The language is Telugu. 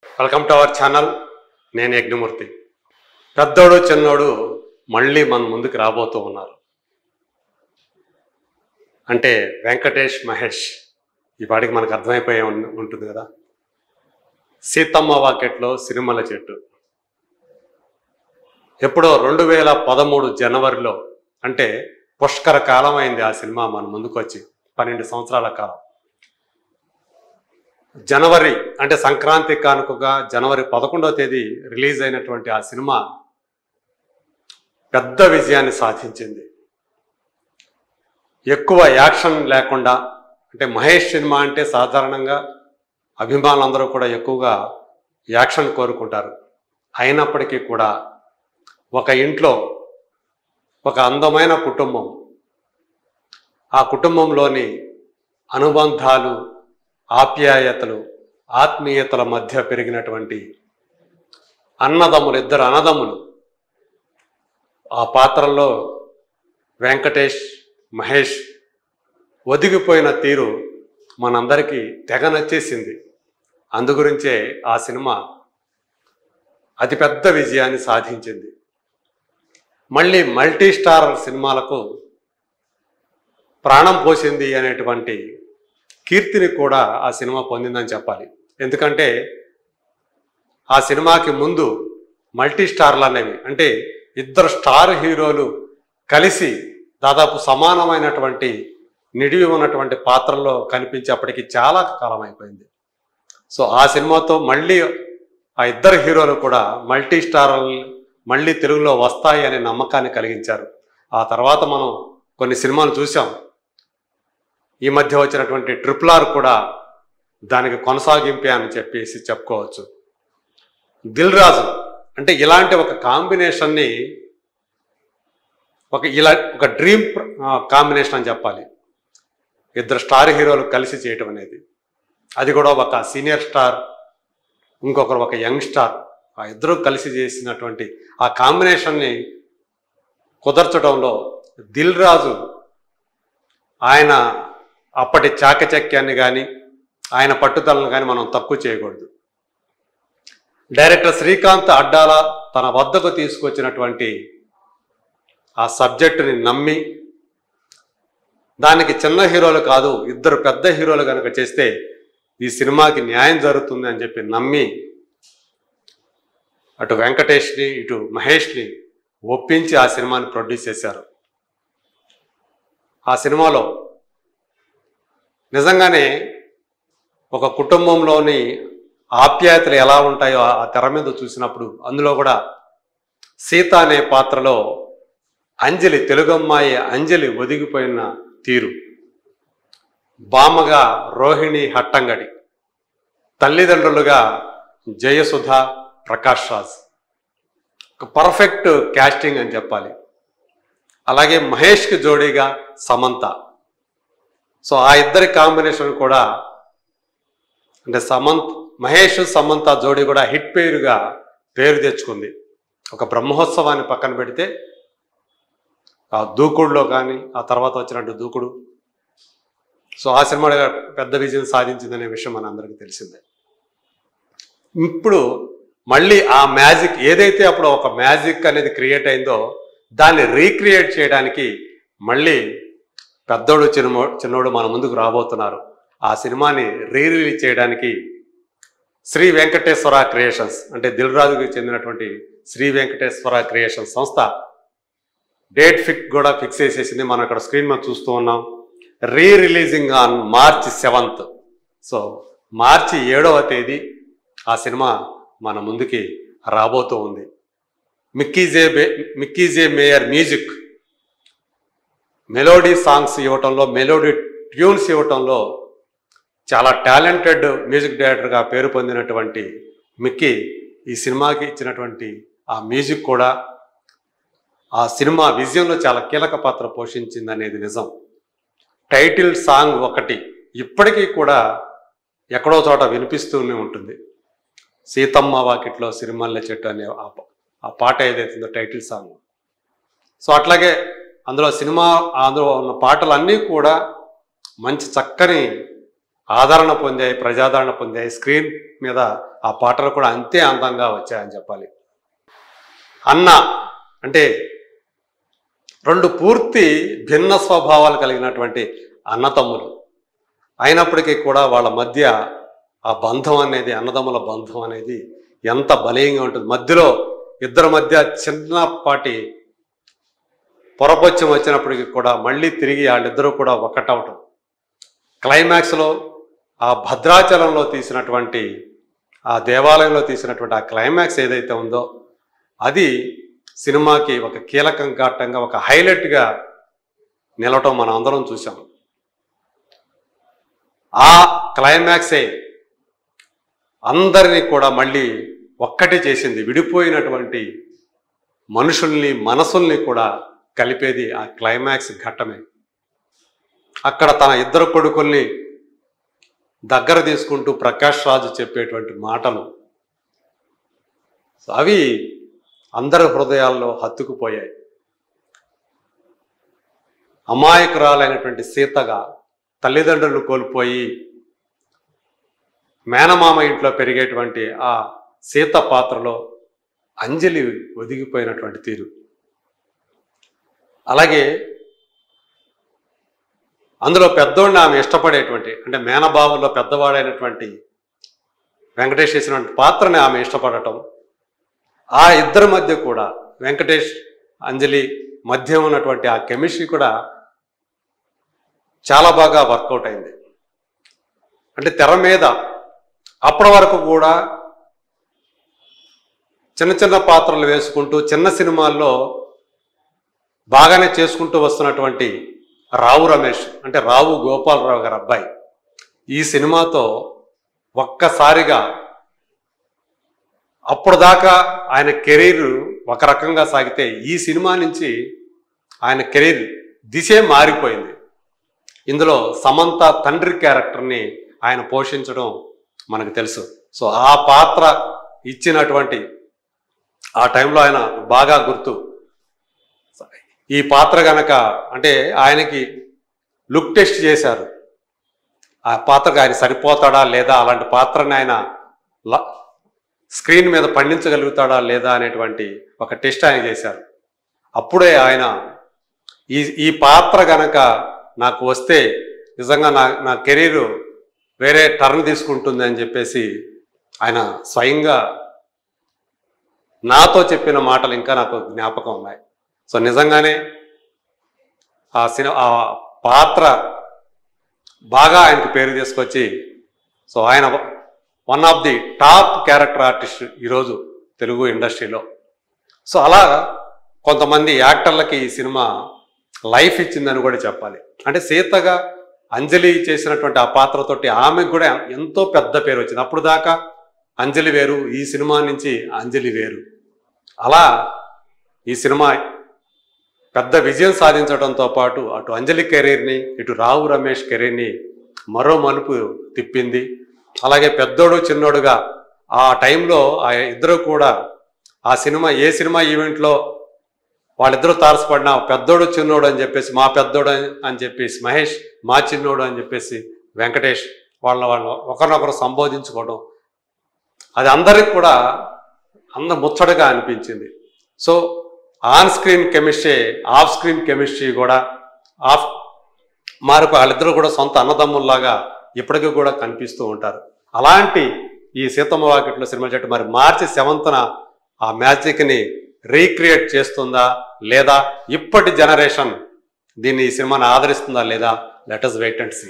Welcome to our channel. నేను యజ్ఞమూర్తి. పెద్దోడు చిన్నోడు మళ్ళీ మన ముందుకు రాబోతూ ఉన్నారు. అంటే వెంకటేష్ మహేష్ ఈ పాటికి మనకు అర్థమైపోయే ఉంటుంది కదా. సీతమ్మ వాకిట్లో సిరిమల్ల చెట్టు ఎప్పుడో 2013 జనవరిలో, అంటే పుష్కర కాలం అయింది ఆ సినిమా మన ముందుకు వచ్చి, 12 సంవత్సరాల కాలం. జనవరి అంటే సంక్రాంతి కానుకగా జనవరి 11వ తేదీ రిలీజ్ అయినటువంటి ఆ సినిమా పెద్ద విజయాన్ని సాధించింది. ఎక్కువ యాక్షన్ లేకుండా, అంటే మహేష్ సినిమా అంటే సాధారణంగా అభిమానులందరూ కూడా ఎక్కువగా యాక్షన్ కోరుకుంటారు. అయినప్పటికీ కూడా ఒక ఇంట్లో ఒక అందమైన కుటుంబం, ఆ కుటుంబంలోని అనుబంధాలు, ఆప్యాయతలు, ఆత్మీయతల మధ్య పెరిగినటువంటి ఇద్దరు అన్నదమ్ములు, ఆ పాత్రల్లో వెంకటేష్ మహేష్ ఒదిగిపోయిన తీరు మనందరికీ తెగ నచ్చేసింది. అందుగురించే ఆ సినిమా అతిపెద్ద విజయాన్ని సాధించింది. మళ్ళీ మల్టీ స్టార్ సినిమాలకు ప్రాణం పోసింది అనేటువంటి కీర్తిని కూడా ఆ సినిమా పొందిందని చెప్పాలి. ఎందుకంటే ఆ సినిమాకి ముందు మల్టీ స్టార్లు అనేవి, అంటే ఇద్దరు స్టార్ హీరోలు కలిసి దాదాపు సమానమైనటువంటి నిడివి ఉన్నటువంటి పాత్రల్లో కనిపించేప్పటికీ చాలా కాలం అయిపోయింది. సో ఆ సినిమాతో మళ్ళీ ఆ ఇద్దరు హీరోలు కూడా మల్టీ స్టార్లు మళ్ళీ తెలుగులో వస్తాయి అనే నమ్మకాన్ని కలిగించారు. ఆ తర్వాత మనం కొన్ని సినిమాలు చూసాం. ఈ మధ్య వచ్చినటువంటి RRR కూడా దానికి కొనసాగింపే అని చెప్పుకోవచ్చు. దిల్ రాజు అంటే ఇలాంటి ఒక కాంబినేషన్ని ఒక డ్రీమ్ కాంబినేషన్ అని చెప్పాలి. ఇద్దరు స్టార్ హీరోలు కలిసి చేయటం అనేది, అది కూడా ఒక సీనియర్ స్టార్, ఇంకొకరు ఒక యంగ్ స్టార్, ఆ ఇద్దరు కలిసి చేసినటువంటి ఆ కాంబినేషన్ని కుదర్చడంలో దిల్ రాజు ఆయన అప్పటి చాకచక్యాన్ని కానీ ఆయన పట్టుదలను కానీ మనం తక్కువ చేయకూడదు. డైరెక్టర్ శ్రీకాంత్ అడ్డాల తన వద్దకు తీసుకొచ్చినటువంటి ఆ సబ్జెక్టుని నమ్మి, దానికి చిన్న హీరోలు కాదు ఇద్దరు పెద్ద హీరోలు కనుక చేస్తే ఈ సినిమాకి న్యాయం జరుగుతుంది అని చెప్పి నమ్మి అటు వెంకటేష్ని ఇటు మహేష్ని ఒప్పించి ఆ సినిమాని ప్రొడ్యూస్ చేశారు. ఆ సినిమాలో నిజంగానే ఒక కుటుంబంలోని ఆప్యాయతలు ఎలా ఉంటాయో ఆ తెర మీద చూసినప్పుడు, అందులో కూడా సీత అనే పాత్రలో అంజలి, తెలుగమ్మాయి అంజలి ఒదిగిపోయిన తీరు, బామ్మగా రోహిణి హట్టంగడి, తల్లిదండ్రులుగా జయసుధ, ప్రకాష్ రాజ్, ఒక పర్ఫెక్ట్ క్యాస్టింగ్ అని చెప్పాలి. అలాగే మహేష్కి జోడీగా సమంత. సో ఆ ఇద్దరి కాంబినేషన్ కూడా, అంటే మహేష్ సమంత జోడీ కూడా హిట్ పేరు తెచ్చుకుంది. ఒక బ్రహ్మోత్సవాన్ని పక్కన పెడితే ఆ దూకుడులో కానీ, ఆ తర్వాత వచ్చినట్టు దూకుడు, సో ఆ సినిమా పెద్ద విజయం సాధించిందనే విషయం మనందరికీ తెలిసిందే. ఇప్పుడు మళ్ళీ ఆ మ్యాజిక్ ఏదైతే అప్పుడు ఒక మ్యాజిక్ అనేది క్రియేట్ అయిందో దాన్ని రీక్రియేట్ చేయడానికి మళ్ళీ పెద్దోడు చిన్నోడు మన ముందుకు రాబోతున్నారు. ఆ సినిమాని రిలీజ్ చేయడానికి శ్రీ వెంకటేశ్వర క్రియేషన్స్, అంటే దిల్ రాజుకి చెందినటువంటి శ్రీ వెంకటేశ్వర క్రియేషన్స్ సంస్థ డేట్ కూడా ఫిక్స్ చేసేసింది. మనం ఇక్కడ స్క్రీన్ మీద చూస్తూ ఉన్నాం. Releasing on March 7th. So మార్చి 7వ తేదీ ఆ సినిమా మన ముందుకి రాబోతూ ఉంది. Mickey J Meyer music, melody songs ఇవ్వటంలో, మెలోడీ ట్యూన్స్ ఇవ్వటంలో చాలా టాలెంటెడ్ మ్యూజిక్ డైరెక్టర్గా పేరు పొందినటువంటి మిక్కీ ఈ సినిమాకి ఇచ్చినటువంటి ఆ మ్యూజిక్ కూడా ఆ సినిమా విజయంలో చాలా కీలక పాత్ర పోషించింది అనేది నిజం. టైటిల్ సాంగ్ ఒకటి ఇప్పటికీ కూడా ఎక్కడో చోట వినిపిస్తూనే ఉంటుంది. సీతమ్మ వాకిట్లో సిరిమల్లె చెట్టు అనే ఆ పాట ఏదైతుందో టైటిల్ సాంగ్. సో అట్లాగే అందులో ఉన్న పాటలన్నీ కూడా మంచి చక్కని ఆదరణ పొందాయి, ప్రజాదరణ పొందాయి. స్క్రీన్ మీద ఆ పాటలు కూడా అంతే అందంగా వచ్చాయని చెప్పాలి. అన్న అంటే రెండు పూర్తి భిన్న స్వభావాలు కలిగినటువంటి అన్నతమ్ములు అయినప్పటికీ కూడా వాళ్ళ మధ్య ఆ బంధం అనేది, అన్నదమ్ముల బంధం అనేది ఎంత బలీయంగా ఉంటుంది. మధ్యలో ఇద్దరి మధ్య చిన్నపాటి పొరపొచ్చం వచ్చినప్పటికీ కూడా మళ్ళీ తిరిగి వాళ్ళిద్దరూ కూడా ఒకటవటం. క్లైమాక్స్లో ఆ భద్రాచలంలో తీసినటువంటి, ఆ దేవాలయంలో తీసినటువంటి ఆ క్లైమాక్స్ ఏదైతే ఉందో అది సినిమాకి ఒక కీలకం ఘట్టంగా, ఒక హైలైట్గా నిలవటం మనం అందరం చూసాం. ఆ క్లైమాక్సే అందరినీ కూడా మళ్ళీ ఒక్కటి చేసింది. విడిపోయినటువంటి మనుషుల్ని, మనసుల్ని కూడా కలిపేది ఆ క్లైమాక్స్ ఘట్టమే. అక్కడ తన ఇద్దరు కొడుకుల్ని దగ్గర తీసుకుంటూ ప్రకాష్ రాజు చెప్పేటువంటి మాటలు అవి అందరి హృదయాల్లో హత్తుకుపోయాయి. అమాయకురాలైనటువంటి సీతగా తల్లిదండ్రులు కోల్పోయి మేనమామ ఇంట్లో పెరిగేటువంటి ఆ సీత పాత్రలో అంజలి ఒదిగిపోయినటువంటి తీరు, అలాగే అందులో పెద్దోడిని ఆమె ఇష్టపడేటువంటి, అంటే మేనబావుల్లో పెద్దవాడైనటువంటి వెంకటేష్ చేసినటువంటి పాత్రని ఆమె ఇష్టపడటం, ఆ ఇద్దరి మధ్య కూడా వెంకటేష్ అంజలి మధ్య ఉన్నటువంటి ఆ కెమిస్ట్రీ కూడా చాలా బాగా వర్కౌట్ అయింది. అంటే తెర మీద అప్పటి వరకు కూడా చిన్న చిన్న పాత్రలు వేసుకుంటూ చిన్న సినిమాల్లో బాగానే చేసుకుంటూ వస్తున్నటువంటి రావు రమేష్, అంటే రావు గోపాలరావు గారి అబ్బాయి, ఈ సినిమాతో ఒక్కసారిగా అప్పుడు దాకా ఆయన కెరీర్ ఒక రకంగా సాగితే ఈ సినిమా నుంచి ఆయన కెరీర్ దిశే మారిపోయింది. ఇందులో సమంత తండ్రి క్యారెక్టర్ని ఆయన పోషించడం మనకు తెలుసు. సో ఆ పాత్ర ఇచ్చినటువంటి ఆ టైంలో ఆయన బాగా గుర్తు. ఈ పాత్ర గనక అంటే ఆయనకి లుక్ టెస్ట్ చేశారు, ఆ పాత్రకు ఆయన సరిపోతాడా లేదా, అలాంటి పాత్రని ఆయన స్క్రీన్ మీద పండించగలుగుతాడా లేదా అనేటువంటి ఒక టెస్ట్ ఆయన చేశారు. అప్పుడే ఆయన ఈ పాత్ర గనక నాకు వస్తే నిజంగా నా కెరీర్ వేరే టర్న్ తీసుకుంటుంది అని చెప్పేసి ఆయన స్వయంగా నాతో చెప్పిన మాటలు ఇంకా నాకు జ్ఞాపకం ఉన్నాయి. సో నిజంగానే ఆ పాత్ర బాగా ఆయనకు పేరు తీసుకొచ్చి, సో ఆయన one of the top character artist ఈరోజు తెలుగు ఇండస్ట్రీలో. సో అలా కొంతమంది యాక్టర్లకి ఈ సినిమా లైఫ్ ఇచ్చిందని కూడా చెప్పాలి. అంటే సీతగా అంజలి చేసినటువంటి ఆ పాత్రతోటి ఆమెకు కూడా ఎంతో పెద్ద పేరు వచ్చింది. అప్పుడు దాకా అంజలి వేరు, ఈ సినిమా నుంచి అంజలి వేరు. అలా ఈ సినిమా పెద్ద విజయం సాధించడంతో పాటు అటు అంజలి కెరీర్ని, ఇటు రావు రమేష్ కెరీర్ని మరో మలుపు తిప్పింది. అలాగే పెద్దోడు చిన్నోడుగా ఆ టైంలో ఆ ఇద్దరు కూడా ఆ సినిమా ఏ సినిమా ఈవెంట్లో వాళ్ళిద్దరూ తారసపడినా పెద్దోడు చిన్నోడు అని చెప్పేసి, మా పెద్దోడు అని చెప్పేసి మహేష్, మా చిన్నోడు అని చెప్పేసి వెంకటేష్ వాళ్ళ ఒకరినొకరు సంబోధించుకోవడం, అది అందరికి కూడా ముచ్చటగా అనిపించింది. So on screen chemistry, off screen chemistry కూడా మారిపోయి వాళ్ళిద్దరూ కూడా సొంత అన్నదమ్ముల్లాగా ఇప్పటికీ కూడా కనిపిస్తూ ఉంటారు. అలాంటి ఈ సీతమ్మ వాకిట్లో సినిమా చెట్టు మరి మార్చి 7th ఆ మ్యాజిక్ని రీక్రియేట్ చేస్తుందా లేదా, ఇప్పటి జనరేషన్ దీన్ని ఈ సినిమాని ఆదరిస్తుందా లేదా, let us wait and see.